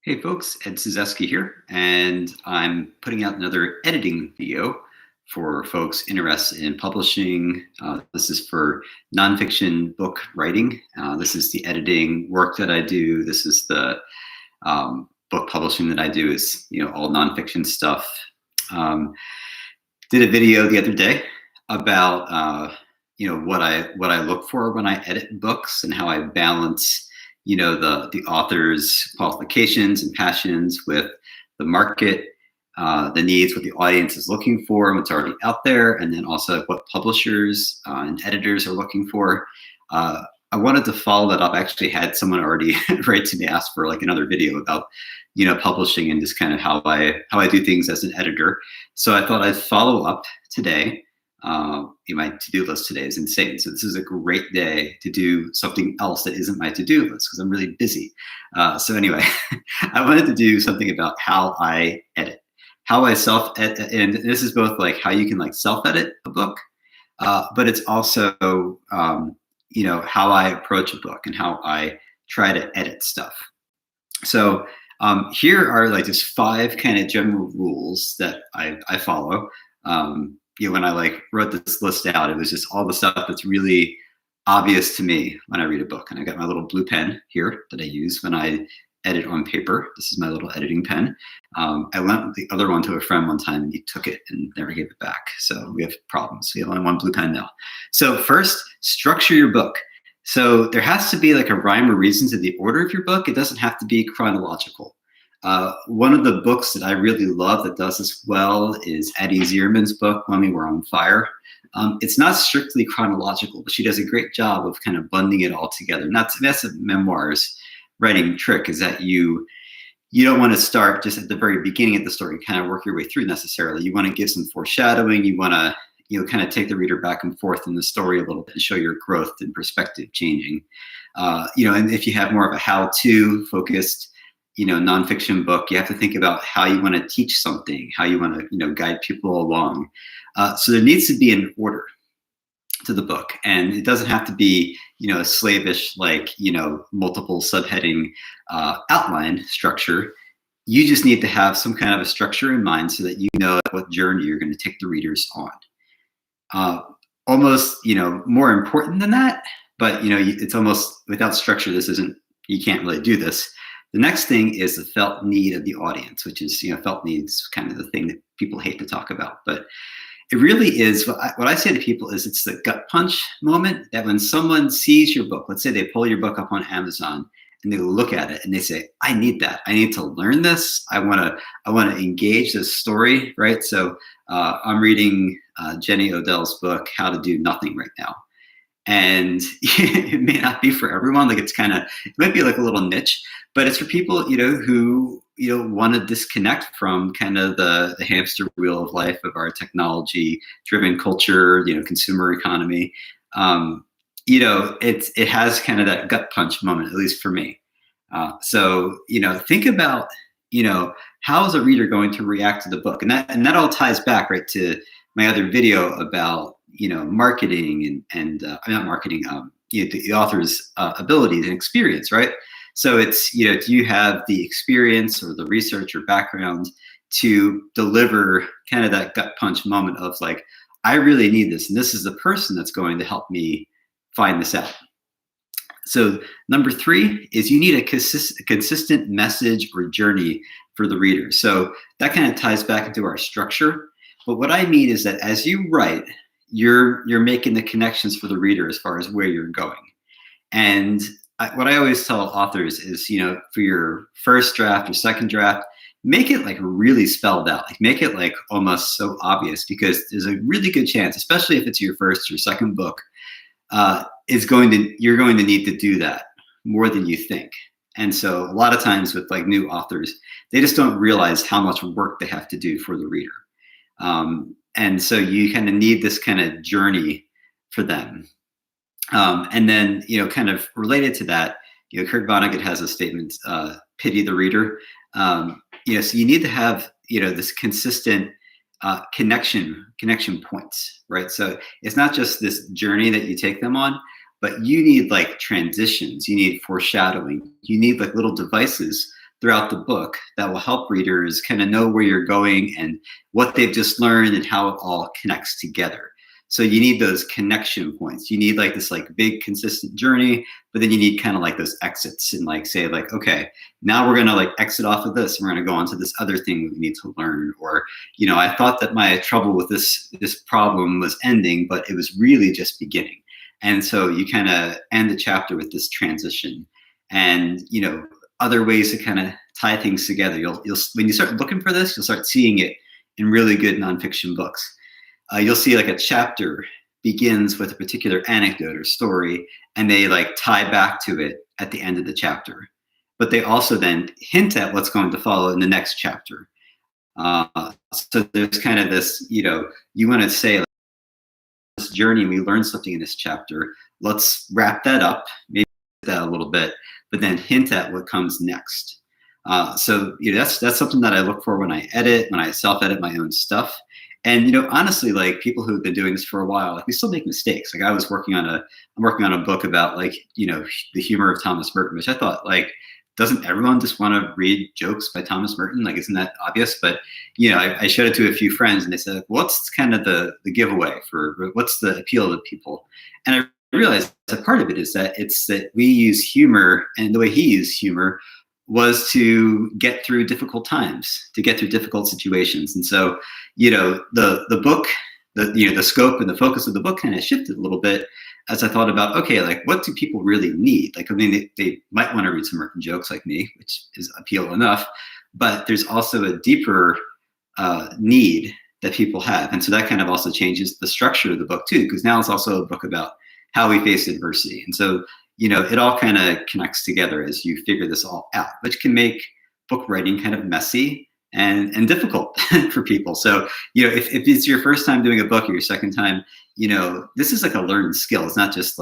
Hey folks, Ed Szewski here, and I'm putting out another editing video for folks interested in publishing. This is for nonfiction book writing. This is the editing work that I do. This is the book publishing that I do. Is all nonfiction stuff. Um, did a video the other day about what I look for when I edit books and how I balance the author's qualifications and passions with the market, the needs, what the audience is looking for, what's already out there, and then also what publishers and editors are looking for. I wanted to follow that up. I actually had someone already write to me, ask for like another video about publishing and just kind of how I do things as an editor. So I thought I'd follow up today. My to-do list today is insane. So this is a great day to do something else that isn't my to-do list because I'm really busy. So anyway, I wanted to do something about how I edit, how I self-edit. And this is both like how you can like self-edit a book, but it's also, how I approach a book and how I try to edit stuff. So here are like just 5 kind of general rules that I follow. When I like wrote this list out, it was just all the stuff that's really obvious to me when I read a book. And I got my little blue pen here that I use when I edit on paper. This is my little editing pen. I lent the other one to a friend one time and he took it and never gave it back. So we have problems. We have only one blue pen now. So first, structure your book. So there has to be like a rhyme or reason to the order of your book. It doesn't have to be chronological. One of the books that I really love that does this well is Addie Zierman's book, When We Were on Fire. It's not strictly chronological, but she does a great job of kind of blending it all together. And that's a memoirs writing trick, is that you don't want to start just at the very beginning of the story and kind of work your way through necessarily. You want to give some foreshadowing. You want to kind of take the reader back and forth in the story a little bit and show your growth and perspective changing. And if you have more of a how-to focused nonfiction book, you have to think about how you want to teach something, how you want to, guide people along. So there needs to be an order to the book, and it doesn't have to be, a slavish, like, multiple subheading outline structure. You just need to have some kind of a structure in mind so that you know what journey you're going to take the readers on. Almost, more important than that, but, it's almost without structure, you can't really do this. The next thing is the felt need of the audience, which is, felt needs kind of the thing that people hate to talk about. But it really is, what I say to people is it's the gut punch moment that when someone sees your book, let's say they pull your book up on Amazon and they look at it and they say, I need that. I need to learn this. I want to engage this story, right? So I'm reading Jenny Odell's book, How to Do Nothing, right now. And it may not be for everyone. Like it might be like a little niche, but it's for people, who, want to disconnect from kind of the hamster wheel of life of our technology driven culture, consumer economy. It has kind of that gut punch moment, at least for me. So think about, how is a reader going to react to the book? And that all ties back right to my other video about, marketing and not marketing, the author's abilities and experience, right? So it's, do you have the experience or the research or background to deliver kind of that gut punch moment of like, I really need this, and this is the person that's going to help me find this out. So number 3 is you need a consistent message or journey for the reader. So that kind of ties back into our structure. But what I mean is that as you write, you're making the connections for the reader as far as where you're going. And what I always tell authors is, for your first draft or second draft, make it like really spelled out, like make it like almost so obvious, because there's a really good chance, especially if it's your first or second book, you're going to need to do that more than you think. And so a lot of times with like new authors, they just don't realize how much work they have to do for the reader. And so you kind of need this kind of journey for them. And then, kind of related to that, Kurt Vonnegut has a statement, pity the reader. So you need to have, this consistent connection points, right? So it's not just this journey that you take them on, but you need like transitions, you need foreshadowing, you need like little devices throughout the book that will help readers kind of know where you're going and what they've just learned and how it all connects together. So you need those connection points. You need like this like big consistent journey, but then you need kind of like those exits and like say like, okay, now we're gonna like exit off of this and we're gonna go on to this other thing we need to learn. Or, I thought that my trouble with this problem was ending, but it was really just beginning. And so you kind of end the chapter with this transition. And other ways to kind of tie things together. You'll when you start looking for this, you'll start seeing it in really good nonfiction books. You'll see like a chapter begins with a particular anecdote or story, and they like tie back to it at the end of the chapter. But they also then hint at what's going to follow in the next chapter. So there's kind of this, you want to say like, this journey, we learned something in this chapter. Let's wrap that up, maybe that a little bit, but then hint at what comes next. So that's something that I look for when I edit, when I self-edit my own stuff. And honestly, like people who've been doing this for a while, like we still make mistakes. Like I'm working on a book about like the humor of Thomas Merton, which I thought like, doesn't everyone just want to read jokes by Thomas Merton? Like, isn't that obvious? But I showed it to a few friends, and they said, "What's kind of the giveaway for what's the appeal to people?" And I realized that part of it is that it's that we use humor, and the way he used humor was to get through difficult times, to get through difficult situations. And so, the book, the scope and the focus of the book kind of shifted a little bit as I thought about, okay, like what do people really need? Like, I mean, they might want to read some Merton jokes like me, which is appeal enough, but there's also a deeper need that people have. And so that kind of also changes the structure of the book too, because now it's also a book about how we face adversity. And so, it all kind of connects together as you figure this all out, which can make book writing kind of messy and difficult for people. So, if it's your first time doing a book or your second time, this is like a learned skill. It's not just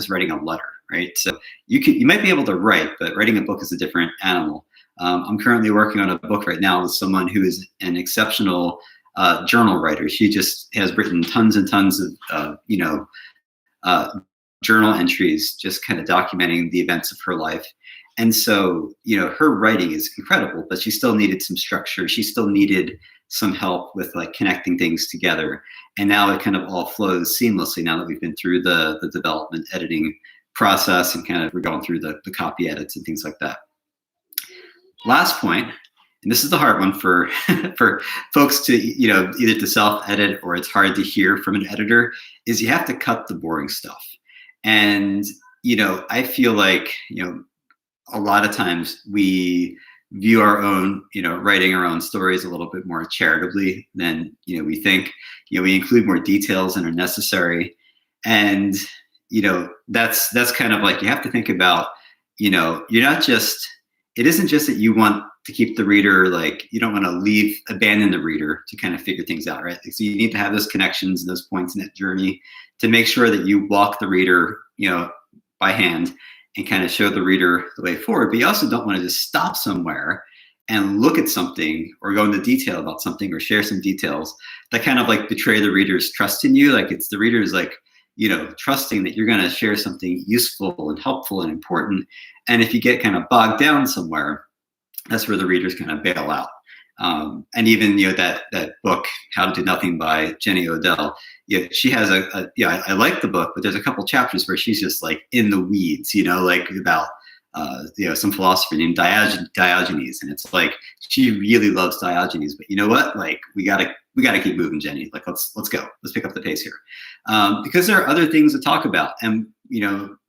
writing a letter, right? So you might be able to write, but writing a book is a different animal. I'm currently working on a book right now with someone who is an exceptional journal writer. She just has written tons and tons of, journal entries, just kind of documenting the events of her life. And so, her writing is incredible, but she still needed some structure. She still needed some help with like connecting things together. And now it kind of all flows seamlessly now that we've been through the development editing process and kind of we're going through the copy edits and things like that. Last point, and this is the hard one for for folks to either to self-edit or it's hard to hear from an editor, is you have to cut the boring stuff. And I feel like a lot of times we view our own writing our own stories a little bit more charitably than we think. We include more details than are necessary, and that's kind of like you have to think about you're not just, it isn't just that you want to keep the reader, like you don't want to abandon the reader to kind of figure things out, right? So you need to have those connections and those points in that journey to make sure that you walk the reader, by hand and kind of show the reader the way forward. But you also don't want to just stop somewhere and look at something or go into detail about something or share some details that kind of like betray the reader's trust in you. Like it's the reader's like, trusting that you're going to share something useful and helpful and important. And if you get kind of bogged down somewhere, that's where the readers kind of bail out. And even that book, How to Do Nothing by Jenny Odell, she has I like the book, but there's a couple chapters where she's just like in the weeds, like about some philosopher named Diogenes, and it's like she really loves Diogenes, but you know what? Like we gotta keep moving, Jenny. Like let's go, let's pick up the pace here, because there are other things to talk about, and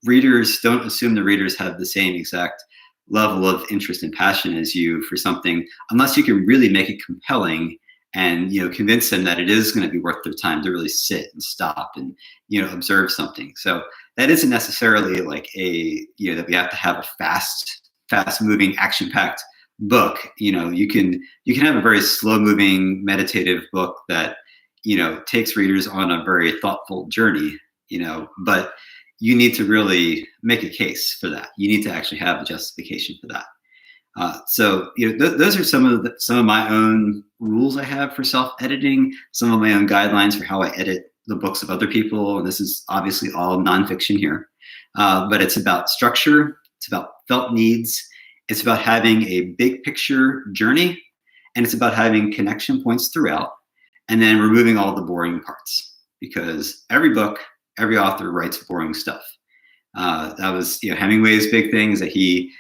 readers don't assume the readers have the same exact level of interest and passion as you for something, unless you can really make it compelling and convince them that it is going to be worth their time to really sit and stop and observe something. So that isn't necessarily like that we have to have a fast moving, action packed book. You can have a very slow moving, meditative book that takes readers on a very thoughtful journey. But you need to really make a case for that. You need to actually have a justification for that. So those are some of my own rules I have for self-editing, some of my own guidelines for how I edit the books of other people. And this is obviously all nonfiction here, but it's about structure, it's about felt needs, It's about having a big picture journey, and it's about having connection points throughout, and then removing all the boring parts. Because every book, every author writes boring stuff. That was, Hemingway's big thing is that he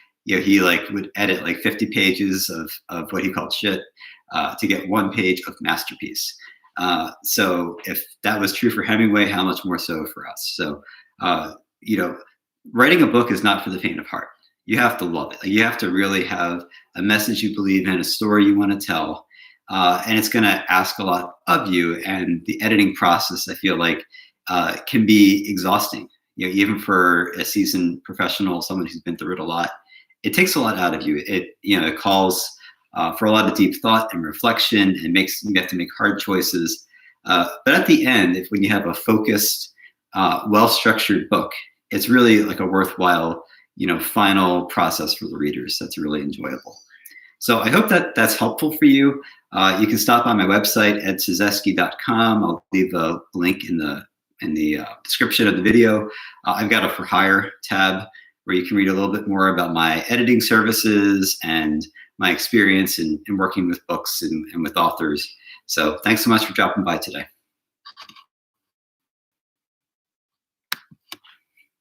like would edit like 50 pages of what he called shit to get one page of masterpiece. So if that was true for Hemingway, how much more so for us? So, you know, writing a book is not for the faint of heart. You have to love it. Like, you have to really have a message you believe in, a story you want to tell. And it's going to ask a lot of you. And the editing process, I feel like, can be exhausting. Even for a seasoned professional, someone who's been through it a lot, it takes a lot out of you. It calls for a lot of deep thought and reflection, and makes you have to make hard choices. But at the end, when you have a focused, well-structured book, it's really like a worthwhile, final process for the readers. That's really enjoyable. So I hope that that's helpful for you. You can stop by my website, edcyzeski.com. I'll leave a link in the description of the video. I've got a for hire tab where you can read a little bit more about my editing services and my experience in working with books and with authors. So thanks so much for dropping by today.